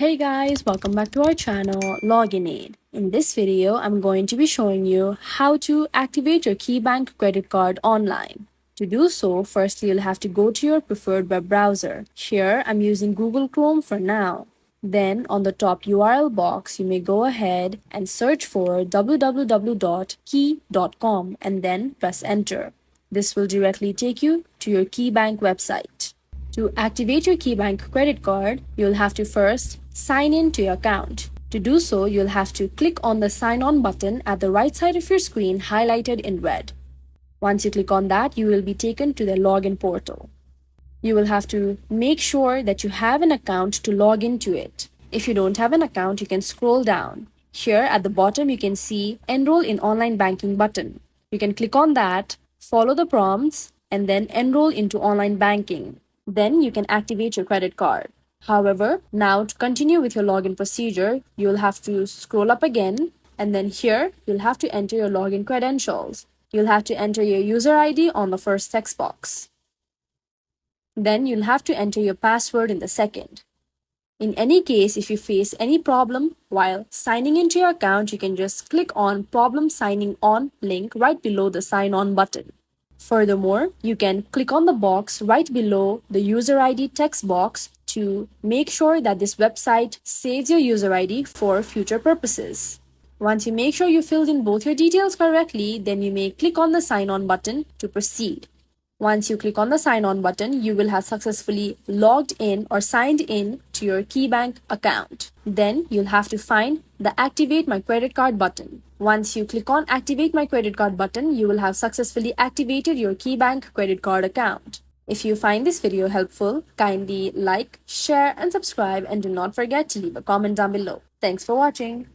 Hey guys, welcome back to our channel Login Aid. In this video, I'm going to be showing you how to activate your KeyBank credit card online. To do so, first you'll have to go to your preferred web browser. Here, I'm using Google Chrome for now. Then, on the top URL box, you may go ahead and search for www.key.com and then press enter. This will directly take you to your KeyBank website. To activate your KeyBank credit card, you'll have to first sign in to your account. To do so, you'll have to click on the sign on button at the right side of your screen highlighted in red. Once you click on that, you will be taken to the login portal. You will have to make sure that you have an account to log into it. If you don't have an account, you can scroll down. Here at the bottom, you can see Enroll in Online Banking button. You can click on that, follow the prompts, and then enroll into online banking. Then you can activate your credit card. However, now to continue with your login procedure, you'll have to scroll up again, and then here you'll have to enter your login credentials. You'll have to enter your user ID on the first text box. Then you'll have to enter your password in the second. In any case, if you face any problem while signing into your account, you can just click on Problem Signing On link right below the Sign On button. Furthermore, you can click on the box right below the user ID text box to make sure that this website saves your user ID for future purposes. Once you make sure you filled in both your details correctly, then you may click on the Sign On button to proceed. Once you click on the sign on button, you will have successfully logged in or signed in to your KeyBank account. Then you'll have to find the Activate My Credit Card button. Once you click on Activate My Credit Card button, you will have successfully activated your KeyBank credit card account. If you find this video helpful, kindly like, share, and subscribe, and do not forget to leave a comment down below. Thanks for watching.